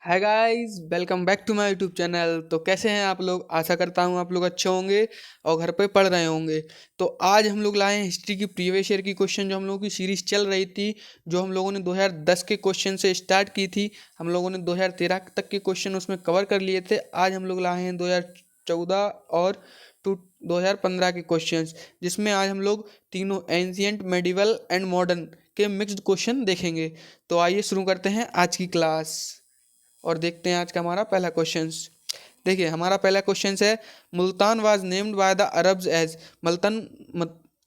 Hi guys, welcome back to my YouTube channel. तो कैसे हैं आप लोग? आशा करता हूँ आप लोग अच्छे होंगे और घर पे पढ़ रहे होंगे। तो आज हम लोग लाए हैं हिस्ट्री की प्रीवियस ईयर की क्वेश्चन, जो हम लोगों की सीरीज चल रही थी, जो हम लोगों ने 2010 के क्वेश्चन से स्टार्ट की थी। हम लोगों ने 2013 तक के क्वेश्चन उसमें कवर कर लिए थे। आज हम लोग लाए हैं 2014 और टू 2015 के क्वेश्चंस, जिसमें आज हम लोग तीनों एंशियंट, मेडिवल एंड मॉडर्न के मिक्स्ड क्वेश्चन देखेंगे। तो आइए शुरू करते हैं आज की क्लास और देखते हैं आज का हमारा पहला क्वेश्चन। देखिए, हमारा पहला क्वेश्चन है, Multan was named by the Arabs as. Multan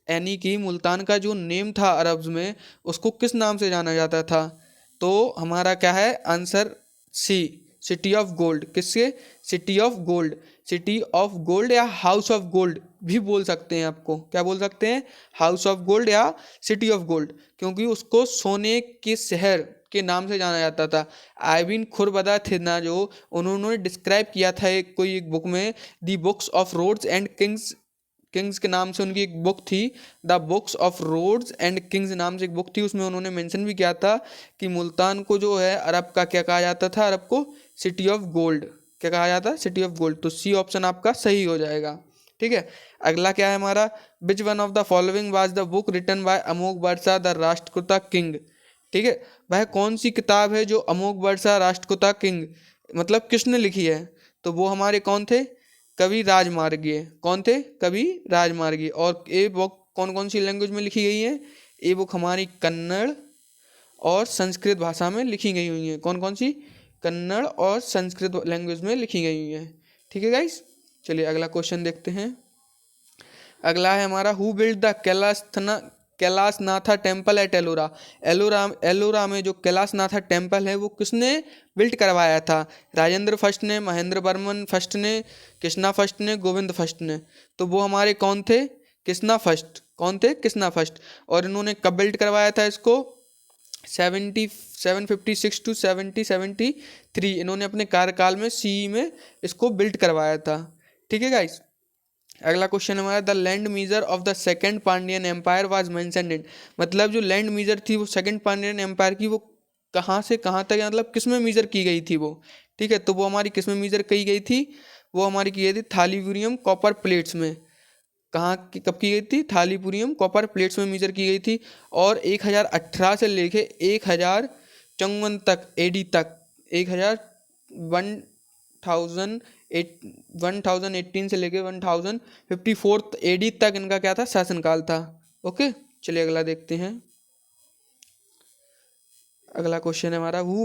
यानी कि मुल्तान का जो नेम था अरब्स में, उसको किस नाम से जाना जाता था? तो हमारा क्या है answer? C, city of gold. किससे? City of gold. City of gold या हाउस ऑफ गोल्ड भी बोल सकते हैं। आपको क्या बोल सकते हैं? हाउस ऑफ गोल्ड या सिटी ऑफ गोल्ड, क्योंकि उसको सोने के शहर के नाम से जाना जाता था। आइबिन खुरबदा थे ना, जो उन्होंने डिस्क्राइब किया था एक बुक में, the books of roads and kings. Kings के नाम से उनकी एक बुक थी, the books of roads and kings नाम से एक बुक थी। उसमें उन्होंने मेंशन भी किया था कि मुल्तान को जो है अरब का क्या कहा जाता था? अरब को सिटी ऑफ गोल्ड। क्या कहा जाता है? City of gold. तो सी ऑप्शन आपका सही हो जाएगा। ठीक है। अगला क्या है हमारा? Which one of the following was the book written by Amoghavarsha the Rashtrakuta king. ठीक है। वह कौन सी किताब है जो अमोक बर्सा राष्ट्रकूटा किंग, मतलब किसने लिखी है? तो वो हमारे कौन थे? कवि राजमार्गीय। कौन थे? कवि राजमार्गीय। और ये बुक कौन कौन सी लैंग्वेज में लिखी गई है? ये बुक हमारी कन्नड़ और संस्कृत भाषा में लिखी गई हुई है। कौन कौन सी? कन्नड़ और संस्कृत लैंग्वेज में लिखी गई हुई है। ठीक है गाइस, चलिए अगला क्वेश्चन देखते हैं। अगला है हमारा, who build the Kailashnatha temple at Ellora. Ellora एलोरा में जो कैलाशनाथा टेम्पल है वो किसने बिल्ड करवाया था? राजेंद्र फर्स्ट ने, महेंद्र वर्मन फर्स्ट ने, कृष्णा फर्स्ट ने, गोविंद फर्स्ट ने। तो वो हमारे कौन थे? कृष्णा फर्स्ट। कौन थे? कृष्णा फर्स्ट। और इन्होंने कब बिल्ड करवाया था इसको? 756 टू 7073 इन्होंने अपने कार्यकाल में, सी में इसको बिल्ड करवाया था। ठीक है गाइस। अगला क्वेश्चन हमारा, the land measure of the second Pandyan empire was mentioned in. मतलब जो लैंड मीजर थी वो सेकंड पांडियन एम्पायर की, वो कहाँ से कहाँ तक, मतलब किस में मीजर की गई थी वो? ठीक है। तो वो हमारी किस में मीजर की गई थी? वो हमारी की गई थी थालीपुरियम कॉपर प्लेट्स में। कहाँ की, कब की गई थी? थालीपुरियम कॉपर प्लेट्स में मीजर की गई थी। और 1018 से लेके 1054 तक एडी तक, 1000 एट 1018 से लेके 1054 एडी तक इनका क्या था? शासनकाल था। ओके, चलिए अगला देखते हैं। अगला क्वेश्चन है हमारा, who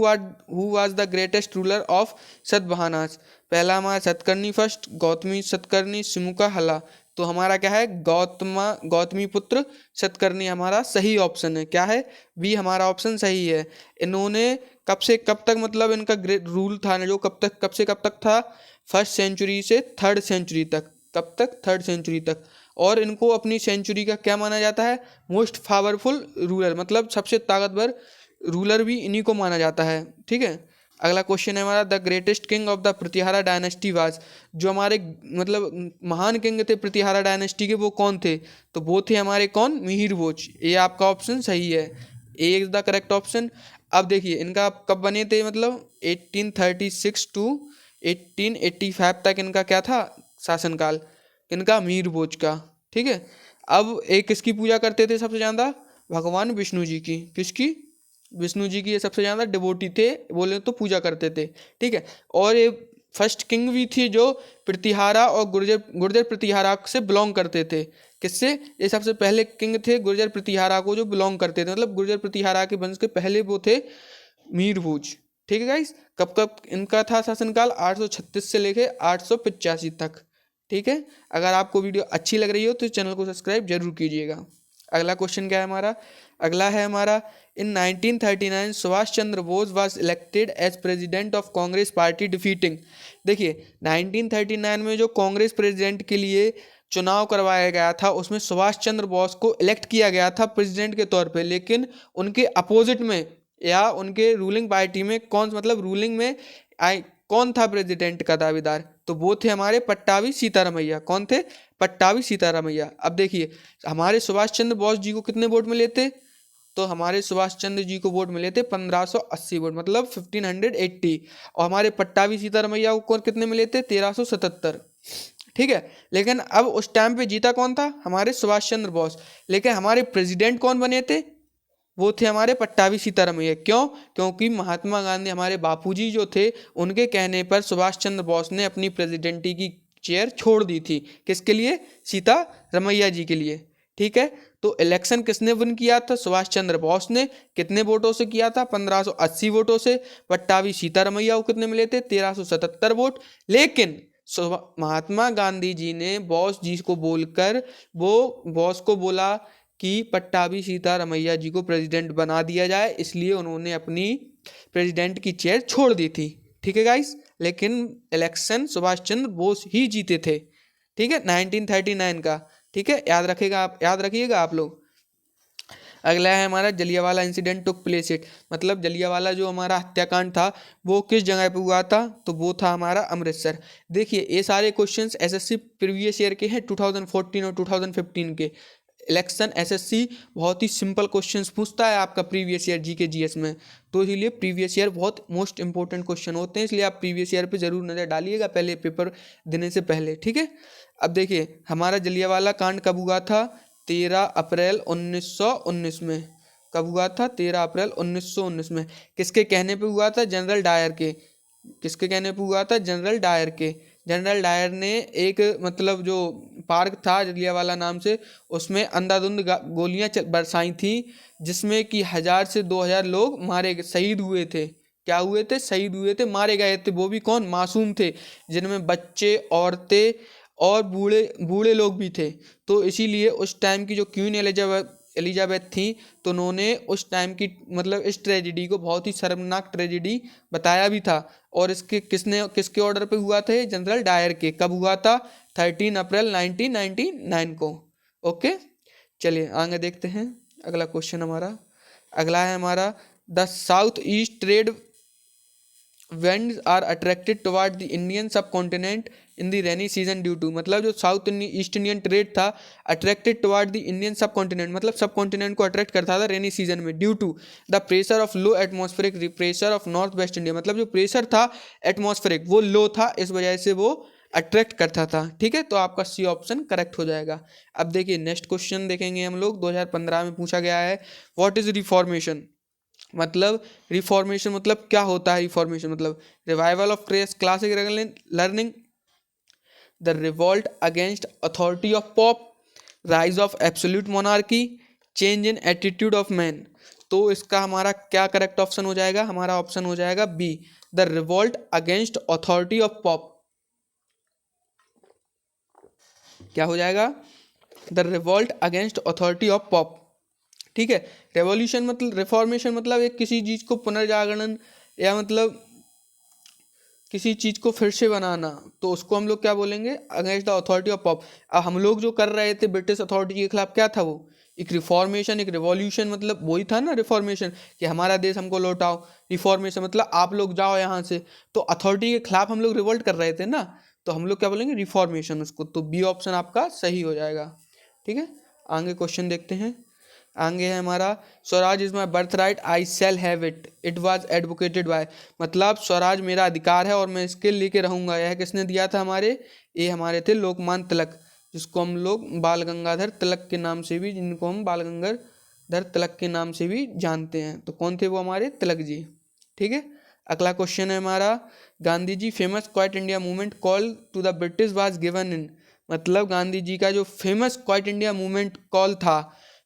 was the greatest ruler of Satavahanas. पहला हमारा सतकर्णी फर्स्ट, गौतमी सतकर्णी, सिमुका हला। तो हमारा क्या है? गौतमी पुत्र सतकर्णी हमारा सही ऑप्शन है। क्या है? बी हमारा ऑप्शन सही है। इन्होंने कब से कब तक, मतलब इनका ग्रेट रूल था ना, जो कब से कब तक था? फर्स्ट सेंचुरी से थर्ड सेंचुरी तक। कब तक? थर्ड सेंचुरी तक। और इनको अपनी सेंचुरी का क्या माना जाता है? मोस्ट पावरफुल रूलर, मतलब सबसे ताकतवर रूलर भी इन्हीं को माना जाता है। ठीक है। अगला क्वेश्चन है हमारा, the greatest king of the Pratihara dynasty was. जो हमारे मतलब महान किंग थे प्रतिहारा डायनेस्टी के, वो कौन थे? तो वो थे हमारे कौन? मिहिर भोज। ये आपका ऑप्शन सही है। ए इज द करेक्ट ऑप्शन। अब देखिए इनका कब बने थे, मतलब 1836 टू 1885 तक इनका क्या था? शासनकाल। इनका मिहिर भोज का। ठीक है। अब एक किसकी पूजा करते थे सबसे ज़्यादा? भगवान विष्णु जी की। किसकी? विष्णु जी की ये सबसे ज़्यादा डिवोटी थे, बोले तो पूजा करते थे। ठीक है। और ये फर्स्ट किंग भी थी जो प्रतिहारा और गुर्जर गुर्जर प्रतिहारा से बिलोंग करते थे। किससे? ये सबसे पहले किंग थे गुर्जर प्रतिहारा को जो बिलोंग करते थे, मतलब गुर्जर प्रतिहारा के वंश के पहले वो थे मीर भोज। ठीक है गाइस। कब कब इनका था शासनकाल? 836 से लेके 885 तक। ठीक है। अगर आपको वीडियो अच्छी लग रही हो तो चैनल को सब्सक्राइब जरूर कीजिएगा। अगला क्वेश्चन क्या है हमारा? अगला है हमारा, in 1939 Subhash Chandra Bose was elected as president of Congress party defeating. देखिए 1939 में जो कांग्रेस प्रेसिडेंट के लिए चुनाव करवाया गया था, उसमें सुभाष चंद्र बोस को इलेक्ट किया गया था प्रेसिडेंट के तौर पे, लेकिन उनके अपोजिट में या उनके रूलिंग पार्टी में कौन, मतलब रूलिंग में आई कौन था प्रेसिडेंट का दावेदार? तो वो थे हमारे पट्टाभी सीतारामैया। कौन थे? पट्टाभी सीतारामैया। अब देखिए हमारे सुभाष चंद्र बोस जी को कितने वोट मिले थे? तो हमारे सुभाष चंद्र जी को वोट मिले थे 1580 वोट, मतलब 1580। और हमारे पट्टाभी सीतारमैया को कितने मिले थे? 1377। ठीक है, लेकिन अब उस टाइम पे जीता कौन था? हमारे सुभाष चंद्र बोस। लेकिन हमारे प्रेसिडेंट कौन बने थे? वो थे हमारे पट्टाभी सीतारमैया। क्यों? क्योंकि महात्मा गांधी हमारे बापूजी जो थे, उनके कहने पर सुभाष चंद्र बोस ने अपनी प्रेसिडेंटी की चेयर छोड़ दी थी। किसके लिए? सीतारमैया जी के लिए। ठीक है, तो इलेक्शन किसने विन किया था? सुभाष चंद्र बोस ने। कितने वोटों से किया था? 1580 वोटों से। पट्टाभी सीतारमैया को कितने मिले थे? 1377 वोट। लेकिन महात्मा गांधी जी ने बोस जी को बोलकर, वो बोस को बोला कि पट्टाभी सीतारमैया जी को प्रेसिडेंट बना दिया जाए, इसलिए उन्होंने अपनी प्रेसिडेंट की चेयर छोड़ दी थी। ठीक है गाइस, लेकिन इलेक्शन सुभाष चंद्र बोस ही जीते थे। ठीक है, 1939 का। ठीक है, याद रखेगा आप, याद रखिएगा आप लोग। अगला है हमारा Jallianwala incident took place at, मतलब जलियांवाला जो हमारा हत्याकांड था वो किस जगह पे हुआ था? तो वो था हमारा अमृतसर। देखिए ये सारे क्वेश्चंस एसएससी प्रीवियस ईयर के हैं, 2014 और 2015 के। इलेक्शन एसएससी बहुत ही सिंपल क्वेश्चंस पूछता है आपका प्रीवियस ईयर जीके जीएस में, तो इसीलिए प्रीवियस ईयर बहुत मोस्ट इंपॉर्टेंट क्वेश्चन होते हैं, इसलिए आप प्रीवियस ईयर पे जरूर नज़र डालिएगा पहले पेपर देने से पहले। ठीक है, अब देखिए हमारा जलियांवाला कांड कब हुआ था? 13 अप्रैल 1919 में। कब हुआ था? 13 अप्रैल 1919 में। किसके कहने पे हुआ था? जनरल डायर के। किसके कहने पे हुआ था? जनरल डायर के। जनरल डायर ने एक मतलब जो पार्क था जलियांवाला नाम से, उसमें अंधाधुंध गोलियां बरसाई थी, जिसमें कि 1000 से 2000 लोग मारे गए, शहीद हुए थे। क्या हुए थे? शहीद हुए थे, मारे गए थे। वो भी कौन? मासूम थे, जिनमें बच्चे, औरतें और बूढ़े बूढ़े लोग भी थे। तो इसीलिए उस टाइम की जो क्वीन एलिजाबेथ थी, तो उन्होंने उस टाइम की मतलब इस ट्रेजिडी को बहुत ही शर्मनाक ट्रेजिडी बताया भी था। और इसके किसके ऑर्डर पे हुआ था? जनरल डायर के। कब हुआ था? 13 अप्रैल 1999 को। ओके, चलिए आगे देखते हैं अगला क्वेश्चन हमारा। अगला है हमारा the south east trade winds are attracted toward the Indian subcontinent in the rainy season due to, मतलब जो साउथ ईस्ट इंडियन ट्रेड था attracted toward the Indian subcontinent, मतलब सब कॉन्टिनेंट को अट्रैक्ट करता था रेनी सीजन में, due to the pressure of low atmospheric pressure of north west India, मतलब जो प्रेशर था एटमॉस्फेरिक वो लो था, इस वजह से वो अट्रैक्ट करता था। ठीक है, तो आपका सी ऑप्शन करेक्ट हो जाएगा। अब देखिए नेक्स्ट क्वेश्चन देखेंगे हम लोग, 2015 में पूछा गया है, व्हाट इज रिफॉर्मेशन? मतलब रिफॉर्मेशन मतलब क्या होता है? रिफॉर्मेशन मतलब revival of classic learning, the revolt against authority of pop, rise of absolute monarchy, change in attitude of man. तो इसका हमारा क्या करेक्ट ऑप्शन हो जाएगा? हमारा ऑप्शन हो जाएगा B, the revolt against authority of pope. क्या हो जाएगा? The revolt against authority of pope. ठीक है, रेवोल्यूशन मतलब रिफॉर्मेशन मतलब एक किसी चीज़ को पुनर्जागरण या मतलब किसी चीज़ को फिर से बनाना, तो उसको हम लोग क्या बोलेंगे? Against the authority of pop. अब हम लोग जो कर रहे थे ब्रिटिश अथॉरिटी के खिलाफ, क्या था वो? एक रिफॉर्मेशन, एक रिवॉल्यूशन, मतलब वही था ना रिफॉर्मेशन, कि हमारा देश हमको लौटाओ। रिफॉर्मेशन मतलब आप लोग जाओ यहाँ से, तो अथॉरिटी के खिलाफ हम लोग रिवोल्ट कर रहे थे ना, तो हम लोग क्या बोलेंगे? रिफॉर्मेशन उसको। तो बी ऑप्शन आपका सही हो जाएगा। ठीक है, आगे क्वेश्चन देखते हैं। आगे है हमारा Swaraj is my birth right, I shall have it, it was advocated by, मतलब स्वराज मेरा अधिकार है और मैं इसके लेके रहूँगा। यह किसने दिया था? ये हमारे थे लोकमान्य तिलक, जिसको हम लोग बाल गंगाधर तिलक के नाम से भी, जिनको हम बाल गंगाधर तिलक के नाम से भी जानते हैं। तो कौन थे वो? हमारे तिलक जी। ठीक है, अगला क्वेश्चन है हमारा, Gandhi ji famous quit India movement call to the British was given in, मतलब गांधी जी का जो famous quit India movement call था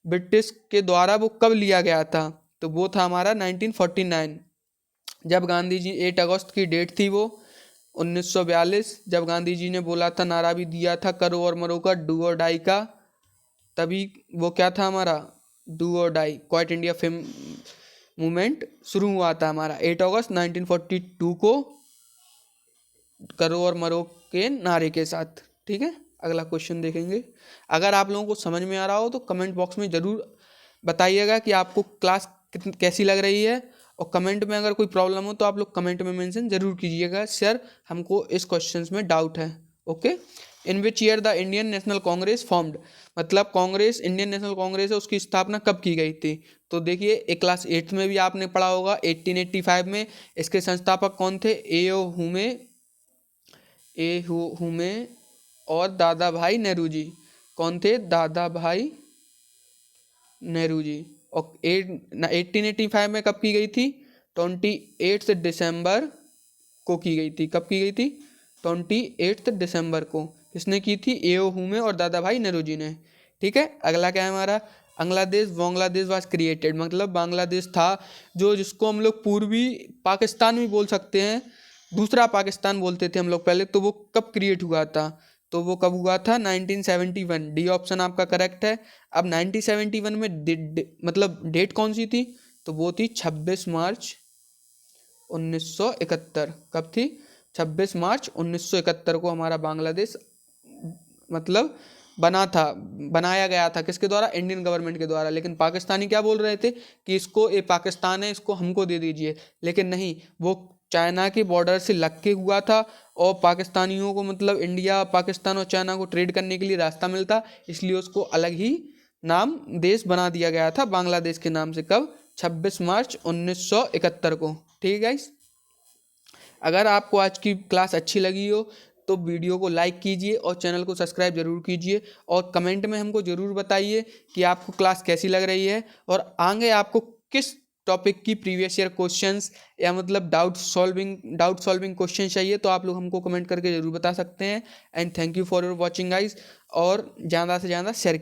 ब्रिटिश के द्वारा, वो कब लिया गया था? तो वो था हमारा 1949, जब गांधी जी 8 अगस्त की डेट थी वो 1942, जब गांधी जी ने बोला था, नारा भी दिया था, करो और मरो का, डू और डाई का, तभी वो क्या था हमारा? डू और डाई, क्वाइट इंडिया मूवमेंट शुरू हुआ था हमारा 8 अगस्त 1942 को, करो और मरो के नारे के साथ। ठीक है, अगला क्वेश्चन देखेंगे। अगर आप लोगों को समझ में आ रहा हो तो कमेंट बॉक्स में ज़रूर बताइएगा कि आपको क्लास कैसी लग रही है, और कमेंट में अगर कोई प्रॉब्लम हो तो आप लोग कमेंट में मेंशन ज़रूर कीजिएगा, सर हमको इस क्वेश्चंस में डाउट है। Okay, in which year the Indian national Congress formed, मतलब कांग्रेस, इंडियन नेशनल कांग्रेस है, उसकी स्थापना कब की गई थी? तो देखिए एक क्लास 8th में भी आपने पढ़ा होगा 1885 में। इसके संस्थापक कौन थे? हुमे और दादा भाई नेहरू जी। कौन थे? दादा भाई नेहरू जी। और 1885 में कब की गई थी? 28 दिसंबर को की गई थी। कब की गई थी? 28 दिसंबर को। किसने की थी? एओ हुमे और दादा भाई नेहरू जी ने। ठीक है, अगला क्या है हमारा? बांग्लादेश वाज क्रिएटेड, मतलब बांग्लादेश था जो, जिसको हम लोग पूर्वी पाकिस्तान भी बोल सकते हैं, दूसरा पाकिस्तान बोलते थे हम लोग पहले। तो वो कब क्रिएट हुआ था? तो वो कब हुआ था? 1971। डी ऑप्शन आपका करेक्ट है। अब 1971 में मतलब डेट कौन सी थी? तो वो थी 26 मार्च 1971। कब थी? 26 मार्च 1971 को हमारा बांग्लादेश मतलब बनाया गया था। किसके द्वारा? इंडियन गवर्नमेंट के द्वारा। लेकिन पाकिस्तानी क्या बोल रहे थे कि इसको, ये पाकिस्तान है, इसको हमको दे दीजिए। लेकिन नहीं, वो चाइना के बॉर्डर से लग के हुआ था, और पाकिस्तानियों को मतलब इंडिया, पाकिस्तान और चाइना को ट्रेड करने के लिए रास्ता मिलता, इसलिए उसको अलग ही नाम, देश बना दिया गया था बांग्लादेश के नाम से। कब? 26 मार्च 1971 को। ठीक है गाइस, अगर आपको आज की क्लास अच्छी लगी हो तो वीडियो को लाइक कीजिए और चैनल को सब्सक्राइब जरूर कीजिए, और कमेंट में हमको ज़रूर बताइए कि आपको क्लास कैसी लग रही है, और आगे आपको किस टॉपिक की प्रीवियस ईयर क्वेश्चंस या मतलब डाउट सॉल्विंग क्वेश्चन चाहिए, तो आप लोग हमको कमेंट करके ज़रूर बता सकते हैं। And thank you for your watching guys, और ज़्यादा से ज़्यादा शेयर